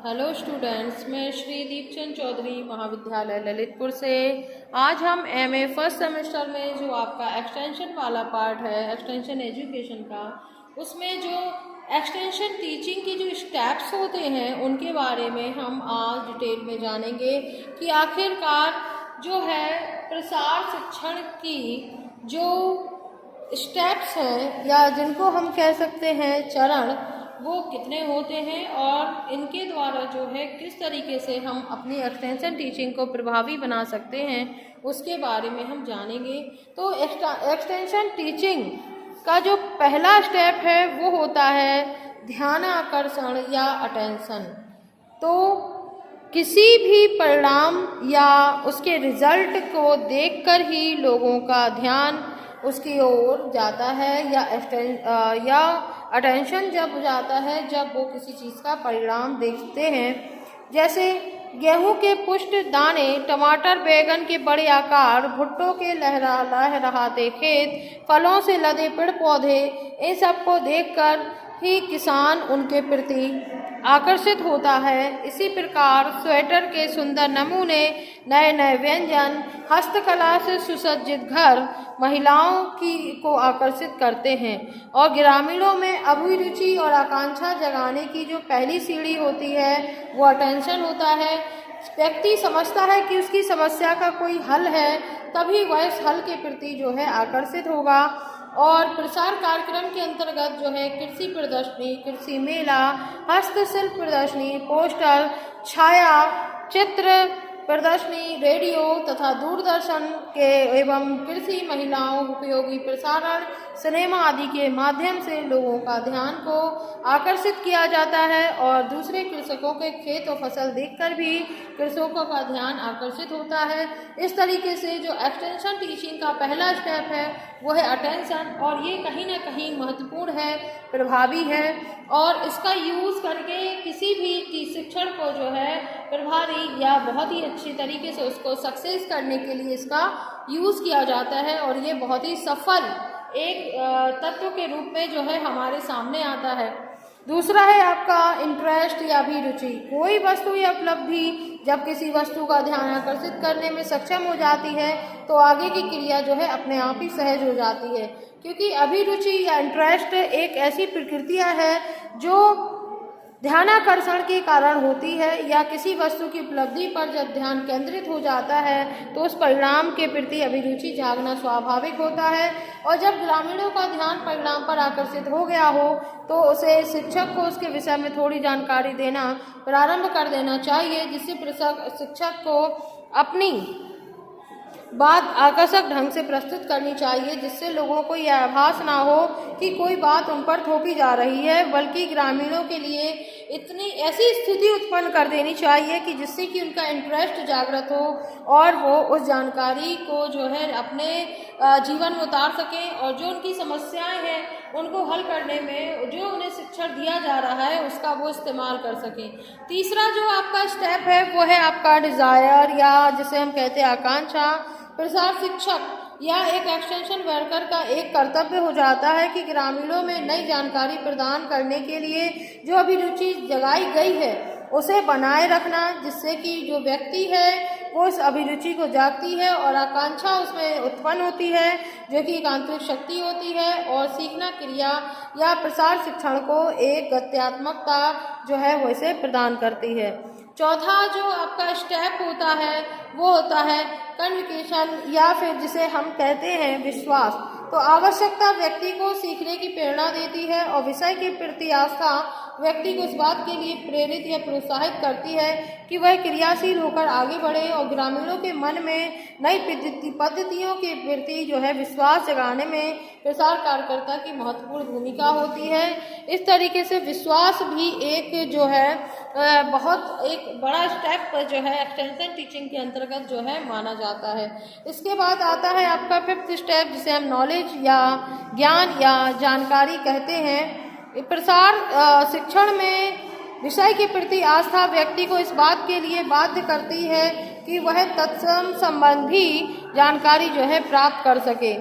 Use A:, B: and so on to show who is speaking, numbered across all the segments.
A: Hello students, मैं श्री दीपचंद चौधरी महाविद्यालय ललितपुर से। आज हम एमए फर्स्ट सेमेस्टर में जो आपका एक्सटेंशन वाला पार्ट है, एक्सटेंशन एजुकेशन का, उसमें जो एक्सटेंशन टीचिंग की जो स्टेप्स होते हैं उनके बारे में हम आज डिटेल में जानेंगे कि आखिरकार जो है प्रसार शिक्षण की जो स्टेप्स हैं या जिनको हम कह सकते हैं चरण, वो कितने होते हैं और इनके द्वारा जो है किस तरीके से हम अपनी एक्सटेंशन टीचिंग को प्रभावी बना सकते हैं उसके बारे में हम जानेंगे। तो एक्सटेंशन टीचिंग का जो पहला स्टेप है वो होता है ध्यान आकर्षण या अटेंशन। तो किसी भी परिणाम या उसके रिजल्ट को देखकर ही लोगों का ध्यान उसकी ओर जाता है या अटेंशन जब जाता है जब वो किसी चीज़ का परिणाम देखते हैं। जैसे गेहूं के पुष्ट दाने, टमाटर बैगन के बड़े आकार, भुट्टो के लहराते खेत, फलों से लदे पेड़ पौधे, इन सबको देखकर ही किसान उनके प्रति आकर्षित होता है। इसी प्रकार स्वेटर के सुंदर नमूने, नए नए व्यंजन, हस्तकला से सुसज्जित घर महिलाओं को आकर्षित करते हैं। और ग्रामीणों में अभिरुचि और आकांक्षा जगाने की जो पहली सीढ़ी होती है वो अटेंशन होता है। व्यक्ति समझता है कि उसकी समस्या का कोई हल है, तभी वह इस हल के प्रति जो है आकर्षित होगा। और प्रसार कार्यक्रम के अंतर्गत जो है कृषि प्रदर्शनी, कृषि मेला, हस्तशिल्प प्रदर्शनी, पोस्टर, छाया चित्र प्रदर्शनी, रेडियो तथा दूरदर्शन के एवं कृषि महिलाओं उपयोगी प्रसारण, सिनेमा आदि के माध्यम से लोगों का ध्यान को आकर्षित किया जाता है। और दूसरे कृषकों के खेत और फसल देखकर भी कृषकों का ध्यान आकर्षित होता है। इस तरीके से जो एक्सटेंशन टीचिंग का पहला स्टेप है वो है अटेंशन, और ये कहीं ना कहीं महत्वपूर्ण है, प्रभावी है। और इसका यूज़ करके किसी भी शिक्षण को जो है प्रभावी या बहुत ही अच्छी तरीके से उसको सक्सेस करने के लिए इसका यूज़ किया जाता है, और ये बहुत ही सफल एक तत्व के रूप में जो है हमारे सामने आता है। दूसरा है आपका इंटरेस्ट या अभिरुचि। कोई वस्तु या उपलब्धि जब किसी वस्तु का ध्यान आकर्षित करने में सक्षम हो जाती है तो आगे की क्रिया जो है अपने आप ही सहज हो जाती है, क्योंकि अभिरुचि या इंटरेस्ट एक ऐसी प्रक्रिया है जो ध्यानाकर्षण के कारण होती है। या किसी वस्तु की उपलब्धि पर जब ध्यान केंद्रित हो जाता है तो उस परिणाम के प्रति अभिरुचि जागना स्वाभाविक होता है। और जब ग्रामीणों का ध्यान परिणाम पर आकर्षित हो गया हो तो उसे शिक्षक को उसके विषय में थोड़ी जानकारी देना प्रारंभ कर देना चाहिए, जिससे शिक्षक को अपनी बात आकर्षक ढंग से प्रस्तुत करनी चाहिए, जिससे लोगों को यह आभास ना हो कि कोई बात उन पर थोपी जा रही है, बल्कि ग्रामीणों के लिए इतनी ऐसी स्थिति उत्पन्न कर देनी चाहिए कि जिससे कि उनका इंटरेस्ट जागृत हो और वो उस जानकारी को जो है अपने जीवन में उतार सकें, और जो उनकी समस्याएं हैं उनको हल करने में जो उन्हें शिक्षण दिया जा रहा है उसका वो इस्तेमाल कर सकें। तीसरा जो आपका स्टेप है वो है आपका डिज़ायर, या जिसे हम कहते हैं आकांक्षा। प्रसार शिक्षक या एक एक्सटेंशन वर्कर का एक कर्तव्य हो जाता है कि ग्रामीणों में नई जानकारी प्रदान करने के लिए जो अभिरुचि जगाई गई है उसे बनाए रखना, जिससे कि जो व्यक्ति है वो इस अभिरुचि को जागती है और आकांक्षा उसमें उत्पन्न होती है, जो कि एक आंतरिक शक्ति होती है और सीखना क्रिया या प्रसार शिक्षण को एक गत्यात्मकता जो है वो इसे प्रदान करती है। चौथा जो आपका स्टेप होता है वो होता है कन्विकेशन, या फिर जिसे हम कहते हैं विश्वास। तो आवश्यकता व्यक्ति को सीखने की प्रेरणा देती है और विषय के प्रति आस्था व्यक्ति को इस बात के लिए प्रेरित या प्रोत्साहित करती है कि वह क्रियाशील होकर आगे बढ़े, और ग्रामीणों के मन में नई पद्धतियों के प्रति जो है विश्वास जगाने में प्रसार कार्यकर्ता की महत्वपूर्ण भूमिका होती है। इस तरीके से विश्वास भी एक जो है बहुत एक बड़ा स्टेप जो है एक्सटेंशन टीचिंग के अंतर्गत जो है माना जाता है। इसके बाद आता है आपका फिफ्थ स्टेप, जिसे हम नॉलेज या ज्ञान या जानकारी कहते हैं। प्रसार शिक्षण में विषय के प्रति आस्था व्यक्ति को इस बात के लिए बाध्य करती है कि वह तत्सम संबंधी जानकारी जो है प्राप्त कर सके।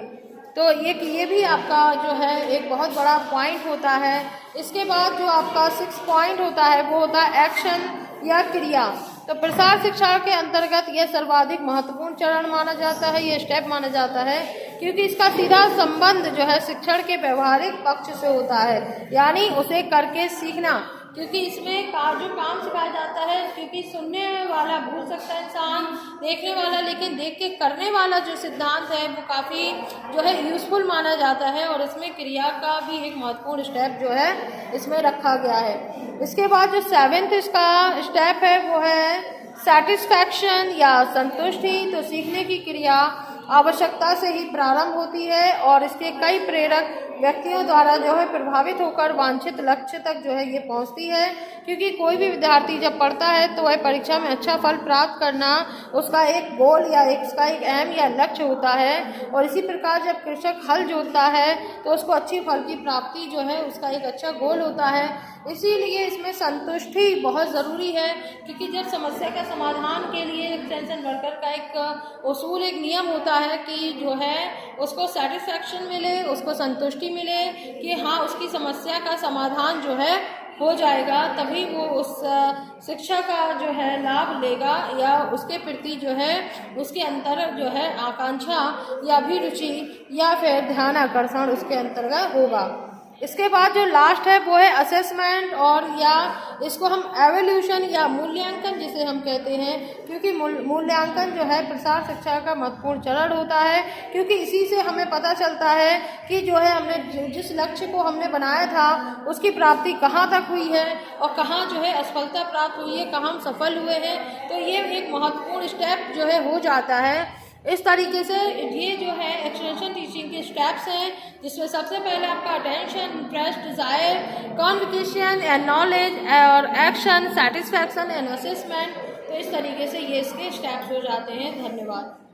A: तो ये भी आपका जो है एक बहुत बड़ा पॉइंट होता है। इसके बाद जो आपका 6 पॉइंट होता है वो होता है एक्शन या क्रिया। तो प्रसार शिक्षा के अंतर्गत यह सर्वाधिक महत्वपूर्ण चरण माना जाता है, ये स्टेप माना जाता है, क्योंकि इसका सीधा संबंध जो है शिक्षण के व्यवहारिक पक्ष से होता है, यानी उसे करके सीखना। क्योंकि इसमें जो काम सिखाया जाता है, क्योंकि सुनने वाला भूल सकता है इंसान, देखने वाला, लेकिन देख के करने वाला जो सिद्धांत है वो काफ़ी जो है यूज़फुल माना जाता है, और इसमें क्रिया का भी एक महत्वपूर्ण स्टेप जो है इसमें रखा गया है। इसके बाद जो 7th इसका स्टेप है वो है सेटिस्फैक्शन या संतुष्टि। तो सीखने की क्रिया आवश्यकता से ही प्रारंभ होती है और इसके कई प्रेरक व्यक्तियों द्वारा जो है प्रभावित होकर वांछित लक्ष्य तक जो है ये पहुंचती है। क्योंकि कोई भी विद्यार्थी जब पढ़ता है तो वह परीक्षा में अच्छा फल प्राप्त करना उसका एक गोल या उसका एक एम या लक्ष्य होता है। और इसी प्रकार जब कृषक हल जोतता है तो उसको अच्छी फल की प्राप्ति जो है उसका एक अच्छा गोल होता है। इसीलिए इसमें संतुष्टि बहुत ज़रूरी है, क्योंकि जब समस्या का समाधान के लिए एक्सटेंशन वर्कर का एक उसूल, एक नियम होता है कि जो है उसको सेटिस्फैक्शन मिले, उसको संतुष्टि मिले कि हाँ उसकी समस्या का समाधान जो है हो जाएगा, तभी वो उस शिक्षा का जो है लाभ लेगा या उसके प्रति जो है उसके अंतर जो है आकांक्षा या अभिरुचि या फिर ध्यान आकर्षण उसके अंतर्गत होगा। इसके बाद जो लास्ट है वो है असेसमेंट, और या इसको हम एवोल्यूशन या मूल्यांकन जिसे हम कहते हैं, क्योंकि मूल्यांकन जो है प्रसार शिक्षा का महत्वपूर्ण चरण होता है। क्योंकि इसी से हमें पता चलता है कि जो है हमने जिस लक्ष्य को हमने बनाया था उसकी प्राप्ति कहाँ तक हुई है और कहाँ जो है असफलता प्राप्त हुई है, कहाँ हम सफल हुए हैं। तो ये एक महत्वपूर्ण स्टेप जो है हो जाता है। इस तरीके से ये जो है एक्सटेंशन टीचिंग के स्टेप्स हैं, जिसमें सबसे पहले आपका attention, interest, desire, conviction and knowledge, और एक्शन, सेटिस्फैक्शन एंड असेसमेंट। तो इस तरीके से ये इसके स्टेप्स हो जाते हैं। धन्यवाद।